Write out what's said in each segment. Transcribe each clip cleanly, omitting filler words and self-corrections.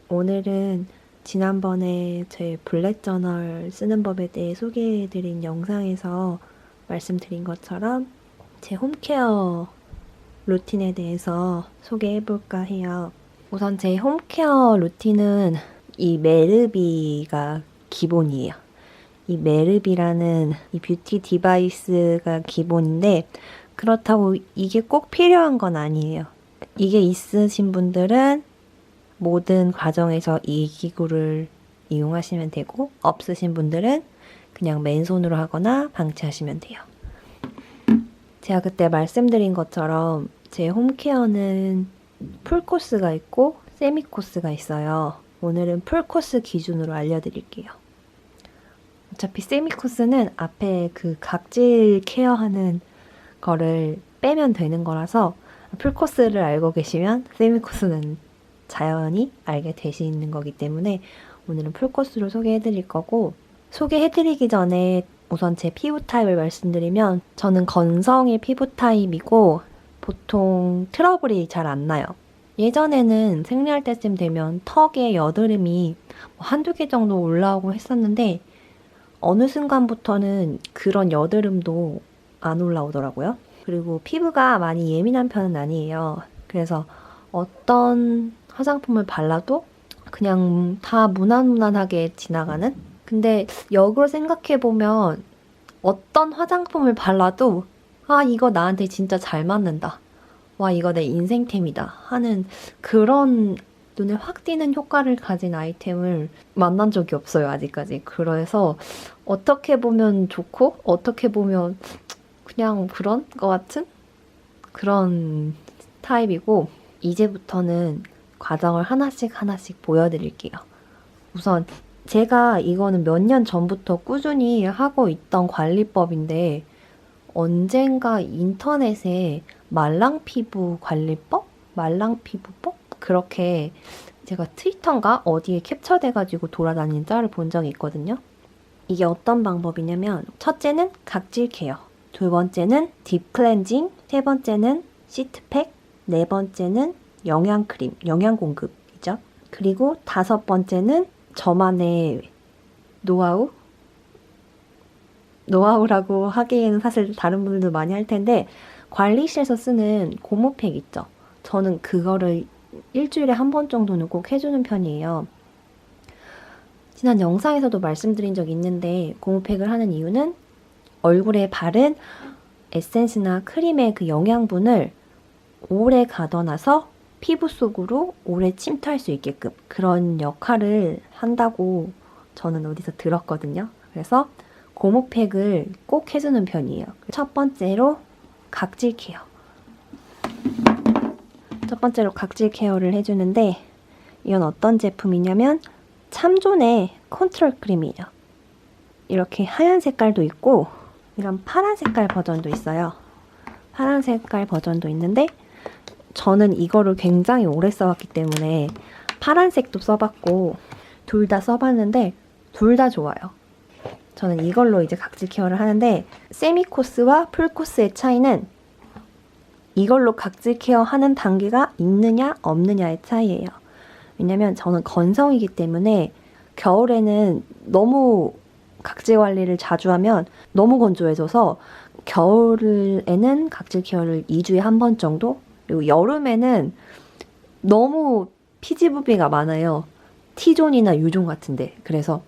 오늘은 지난번에 제 블랙 저널 쓰는 법에 대해 소개해드린 영상에서 말씀드린 것처럼 제 홈케어 루틴에 대해서 소개해볼까 해요. 우선 제 홈케어 루틴은 이 메르비가 기본이에요. 이 메르비라는 이 뷰티 디바이스가 기본인데 그렇다고 이게 꼭 필요한 건 아니에요. 이게 있으신 분들은 모든 과정에서 이 기구를 이용하시면 되고 없으신 분들은 그냥 맨손으로 하거나 방치하시면 돼요. 제가 그때 말씀드린 것처럼 제 홈케어는 풀코스가 있고 세미코스가 있어요. 오늘은 풀코스 기준으로 알려드릴게요. 어차피 세미코스는 앞에 그 각질 케어하는 거를 빼면 되는 거라서 풀코스를 알고 계시면 세미코스는 자연히 알게 되시는 거기 때문에 오늘은 풀코스로 소개해드릴 거고, 소개해드리기 전에 우선 제 피부 타입을 말씀드리면 저는 건성의 피부 타입이고 보통 트러블이 잘 안 나요. 예전에는 생리할 때쯤 되면 턱에 여드름이 한두 개 정도 올라오고 했었는데 어느 순간부터는 그런 여드름도 안 올라오더라고요. 그리고 피부가 많이 예민한 편은 아니에요. 그래서 어떤 화장품을 발라도 그냥 다 무난무난하게 지나가는? 근데 역으로 생각해보면 어떤 화장품을 발라도 아, 이거 나한테 진짜 잘 맞는다. 와, 이거 내 인생템이다. 하는 그런 눈에 확 띄는 효과를 가진 아이템을 만난 적이 없어요, 아직까지. 그래서 어떻게 보면 좋고 어떻게 보면 그냥 그런 것 같은 그런 타입이고, 이제부터는 과정을 하나씩 보여드릴게요. 우선 제가 이거는 몇 년 전부터 꾸준히 하고 있던 관리법인데 언젠가 인터넷에 말랑피부 관리법? 말랑피부법? 그렇게 제가 트위터인가 어디에 캡처돼가지고 돌아다니는 짤을 본 적이 있거든요. 이게 어떤 방법이냐면 첫째는 각질 케어, 두 번째는 딥 클렌징, 세 번째는 시트팩, 네 번째는 영양크림, 영양 공급이죠. 그리고 다섯 번째는 저만의 노하우라고 하기에는 사실 다른 분들도 많이 할 텐데 관리실에서 쓰는 고무팩 있죠. 저는 그거를 일주일에 한 번 정도는 꼭 해주는 편이에요. 지난 영상에서도 말씀드린 적이 있는데 고무팩을 하는 이유는 얼굴에 바른 에센스나 크림의 그 영양분을 오래 가둬놔서 피부 속으로 오래 침투할 수 있게끔 그런 역할을 한다고 저는 어디서 들었거든요. 그래서 고무팩을 꼭 해주는 편이에요. 첫 번째로 각질 케어. 첫 번째로 각질 케어를 해주는데 이건 어떤 제품이냐면 참존의 컨트롤 크림이에요. 이렇게 하얀 색깔도 있고 이런 파란 색깔 버전도 있어요. 파란 색깔 버전도 있는데 저는 이거를 굉장히 오래 써왔기 때문에 파란색도 써봤고 둘 다 써봤는데 둘 다 좋아요. 저는 이걸로 이제 각질 케어를 하는데 세미코스와 풀코스의 차이는 이걸로 각질 케어하는 단계가 있느냐 없느냐의 차이예요. 왜냐면 저는 건성이기 때문에 겨울에는 너무 각질 관리를 자주 하면 너무 건조해져서 겨울에는 각질 케어를 2주에 한 번 정도, 그리고 여름에는 너무 피지부비가 많아요. T존이나 U존 같은데. 그래서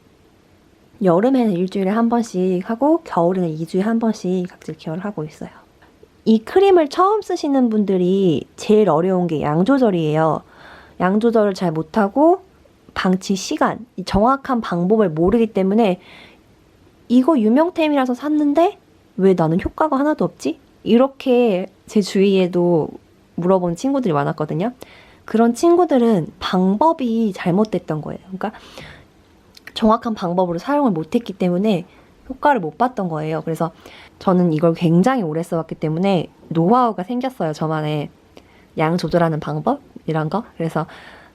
여름에는 일주일에 한 번씩 하고 겨울에는 2주에 한 번씩 각질 케어를 하고 있어요. 이 크림을 처음 쓰시는 분들이 제일 어려운 게 양 조절이에요. 양 조절을 잘 못하고 방치 시간, 이 정확한 방법을 모르기 때문에 이거 유명템이라서 샀는데 왜 나는 효과가 하나도 없지? 이렇게 제 주위에도 물어본 친구들이 많았거든요. 그런 친구들은 방법이 잘못됐던 거예요. 그러니까 정확한 방법으로 사용을 못했기 때문에 효과를 못 봤던 거예요. 그래서 저는 이걸 굉장히 오래 써왔기 때문에 노하우가 생겼어요. 저만의 양 조절하는 방법? 이런 거. 그래서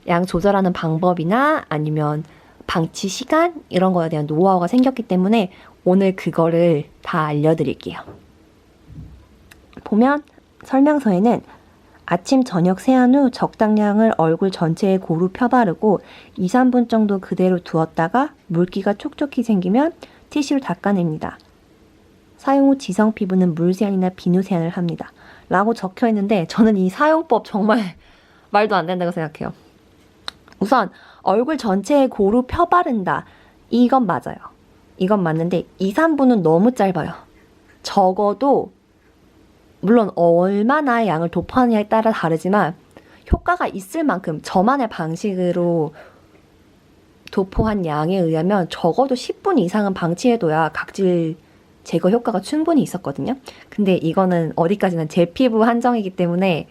양 조절하는 방법이나 아니면 방치 시간? 이런 거에 대한 노하우가 생겼기 때문에 오늘 그거를 다 알려드릴게요. 보면 설명서에는 아침 저녁 세안 후 적당량을 얼굴 전체에 고루 펴바르고 2, 3분 정도 그대로 두었다가 물기가 촉촉히 생기면 티슈로 닦아냅니다. 사용 후 지성 피부는 물 세안이나 비누 세안을 합니다. 라고 적혀 있는데 저는 이 사용법 정말 말도 안 된다고 생각해요. 우선 얼굴 전체에 고루 펴바른다. 이건 맞아요. 이건 맞는데 2, 3분은 너무 짧아요. 적어도 물론 얼마나 양을 도포하느냐에 따라 다르지만 효과가 있을 만큼 저만의 방식으로 도포한 양에 의하면 적어도 10분 이상은 방치해둬야 각질 제거 효과가 충분히 있었거든요. 근데 이거는 어디까지나 제 피부 한정이기 때문에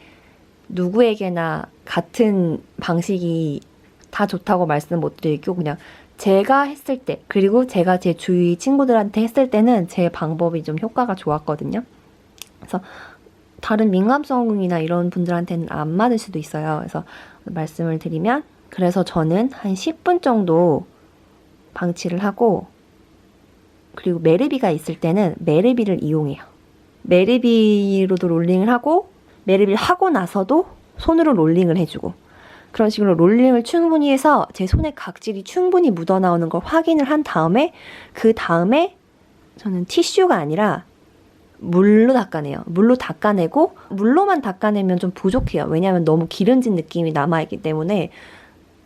누구에게나 같은 방식이 다 좋다고 말씀 못 드리고 그냥 제가 했을 때 그리고 제가 제 주위 친구들한테 했을 때는 제 방법이 좀 효과가 좋았거든요. 그래서 다른 민감성이나 이런 분들한테는 안 맞을 수도 있어요. 그래서 말씀을 드리면 그래서 저는 한 10분 정도 방치를 하고 그리고 메르비가 있을 때는 메르비를 이용해요. 메르비로도 롤링을 하고 메르비를 하고 나서도 손으로 롤링을 해주고 그런 식으로 롤링을 충분히 해서 제 손에 각질이 충분히 묻어나오는 걸 확인을 한 다음에 그 다음에 저는 티슈가 아니라 물로 닦아내요. 물로 닦아내고 물로만 닦아내면 좀 부족해요. 왜냐하면 너무 기름진 느낌이 남아있기 때문에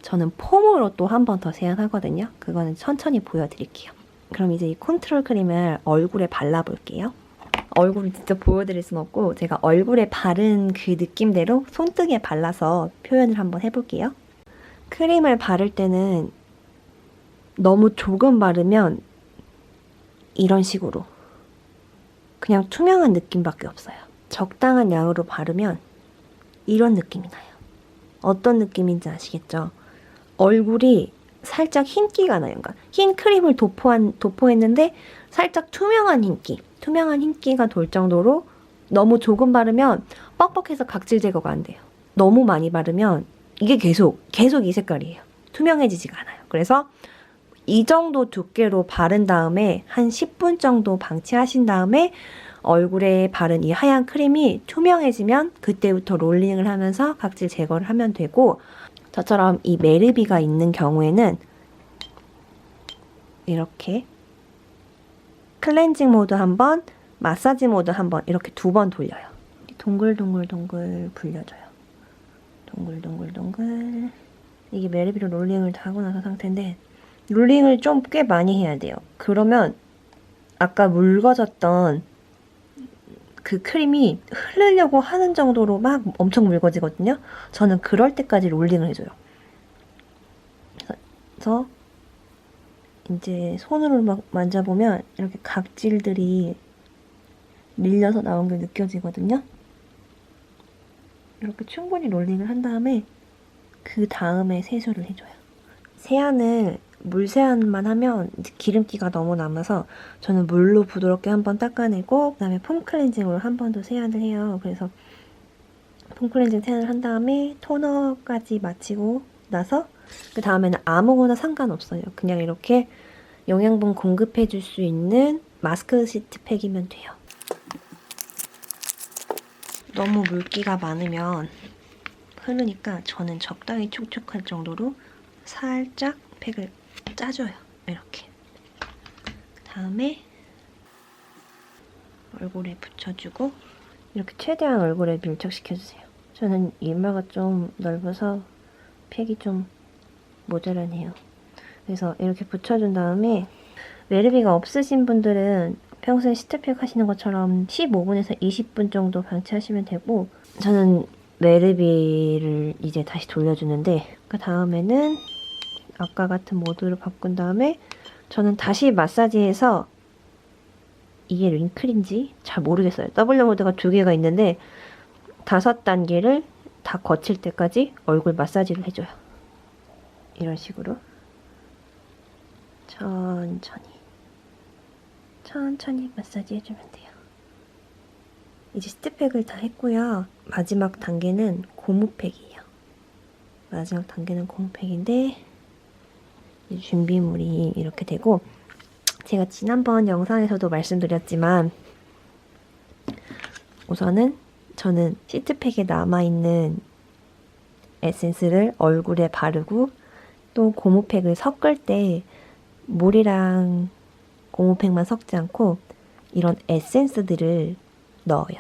저는 폼으로 또 한 번 더 세안하거든요. 그거는 천천히 보여드릴게요. 그럼 이제 이 컨트롤 크림을 얼굴에 발라볼게요. 얼굴을 진짜 보여드릴 순 없고 제가 얼굴에 바른 그 느낌대로 손등에 발라서 표현을 한번 해볼게요. 크림을 바를 때는 너무 조금 바르면 이런 식으로 그냥 투명한 느낌밖에 없어요. 적당한 양으로 바르면 이런 느낌이 나요. 어떤 느낌인지 아시겠죠? 얼굴이 살짝 흰기가 나요. 그러니까 흰 크림을 도포했는데 살짝 투명한 흰기가 돌 정도로 너무 조금 바르면 뻑뻑해서 각질 제거가 안 돼요. 너무 많이 바르면 이게 계속 이 색깔이에요. 투명해지지가 않아요. 그래서 이 정도 두께로 바른 다음에 한 10분 정도 방치하신 다음에 얼굴에 바른 이 하얀 크림이 투명해지면 그때부터 롤링을 하면서 각질 제거를 하면 되고 저처럼 이 메르비가 있는 경우에는 이렇게 클렌징 모드 한 번, 마사지 모드 한 번 이렇게 2번 돌려요. 동글동글 불려줘요. 동글동글 이게 메르비로 롤링을 다 하고 나서 상태인데 롤링을 좀 꽤 많이 해야 돼요. 그러면 아까 묽어졌던 그 크림이 흐르려고 하는 정도로 막 엄청 묽어지거든요. 저는 그럴 때까지 롤링을 해줘요. 그래서 이제 손으로 막 만져보면 이렇게 각질들이 밀려서 나온 게 느껴지거든요. 이렇게 충분히 롤링을 한 다음에 그 다음에 세수를 해줘요. 세안을 물 세안만 하면 기름기가 너무 남아서 저는 물로 부드럽게 한번 닦아내고 그 다음에 폼 클렌징으로 한 번 더 세안을 해요. 그래서 폼 클렌징 세안을 한 다음에 토너까지 마치고 나서 그 다음에는 아무거나 상관없어요. 그냥 이렇게 영양분 공급해 줄 수 있는 마스크 시트 팩이면 돼요. 너무 물기가 많으면 흐르니까 저는 적당히 촉촉할 정도로 살짝 팩을 짜줘요. 이렇게. 그 다음에 얼굴에 붙여주고 이렇게 최대한 얼굴에 밀착시켜주세요. 저는 이마가 좀 넓어서 팩이 좀 모자라네요. 그래서 이렇게 붙여준 다음에 메르비가 없으신 분들은 평소에 시트팩 하시는 것처럼 15분에서 20분 정도 방치하시면 되고 저는 메르비를 이제 다시 돌려주는데 그 다음에는 아까 같은 모드로 바꾼 다음에 저는 다시 마사지해서 이게 링클인지 잘 모르겠어요. W 모드가 2개가 있는데 5단계를 다 거칠 때까지 얼굴 마사지를 해줘요. 이런 식으로 천천히 마사지 해주면 돼요. 이제 시트팩을 다 했고요. 마지막 단계는 고무팩이에요. 마지막 단계는 고무팩인데 이제 준비물이 이렇게 되고 제가 지난번 영상에서도 말씀드렸지만 우선은 저는 시트팩에 남아있는 에센스를 얼굴에 바르고 또 고무팩을 섞을 때 물이랑 고무팩만 섞지 않고 이런 에센스들을 넣어요.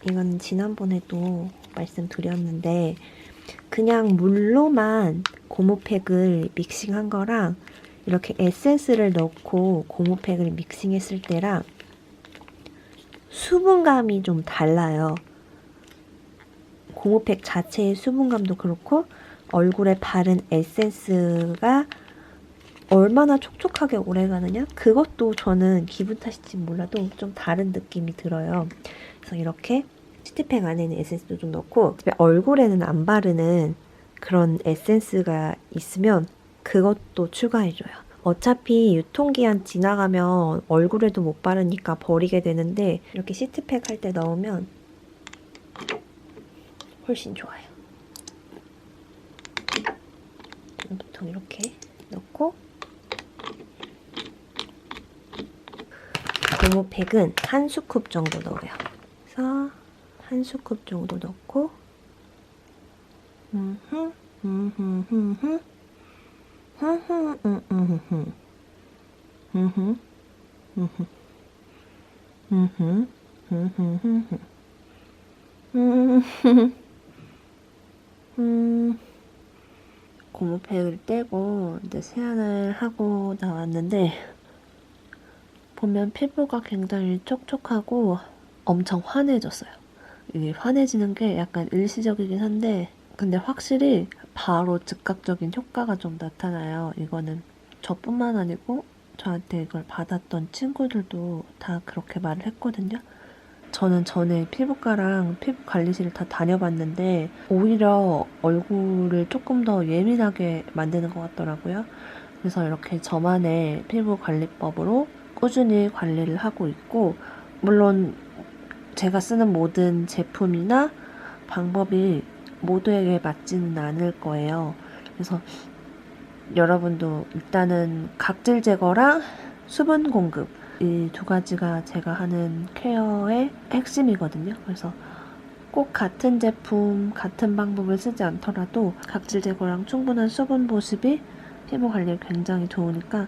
이건 지난번에도 말씀드렸는데 그냥 물로만 고무팩을 믹싱한 거랑 이렇게 에센스를 넣고 고무팩을 믹싱했을 때랑 수분감이 좀 달라요. 고무팩 자체의 수분감도 그렇고 얼굴에 바른 에센스가 얼마나 촉촉하게 오래가느냐? 그것도 저는 기분 탓일지 몰라도 좀 다른 느낌이 들어요. 그래서 이렇게 시트팩 안에는 에센스도 좀 넣고 얼굴에는 안 바르는 그런 에센스가 있으면 그것도 추가해줘요. 어차피 유통기한 지나가면 얼굴에도 못 바르니까 버리게 되는데 이렇게 시트팩 할 때 넣으면 훨씬 좋아요. 보통 이렇게 넣고 고무팩은 한 스쿱 정도 넣어요. 그래서 한 스쿱 정도 넣고 고무팩을 떼고 이제 세안을 하고 나왔는데 보면 피부가 굉장히 촉촉하고 엄청 환해졌어요. 이게 환해지는 게 약간 일시적이긴 한데 근데 확실히 바로 즉각적인 효과가 좀 나타나요. 이거는 저뿐만 아니고 저한테 이걸 받았던 친구들도 다 그렇게 말을 했거든요. 저는 전에 피부과랑 피부 관리실을 다 다녀봤는데 오히려 얼굴을 조금 더 예민하게 만드는 것 같더라고요. 그래서 이렇게 저만의 피부 관리법으로 꾸준히 관리를 하고 있고 물론 제가 쓰는 모든 제품이나 방법이 모두에게 맞지는 않을 거예요. 그래서 여러분도 일단은 각질 제거랑 수분 공급 이 두 가지가 제가 하는 케어의 핵심이거든요. 그래서 꼭 같은 제품, 같은 방법을 쓰지 않더라도 각질 제거랑 충분한 수분 보습이 피부 관리에 굉장히 좋으니까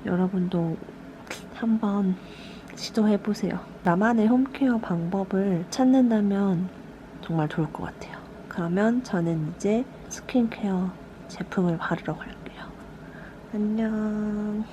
여러분도 한번 시도해보세요. 나만의 홈케어 방법을 찾는다면 정말 좋을 것 같아요. 그러면 저는 이제 스킨케어 제품을 바르러 갈게요. 안녕.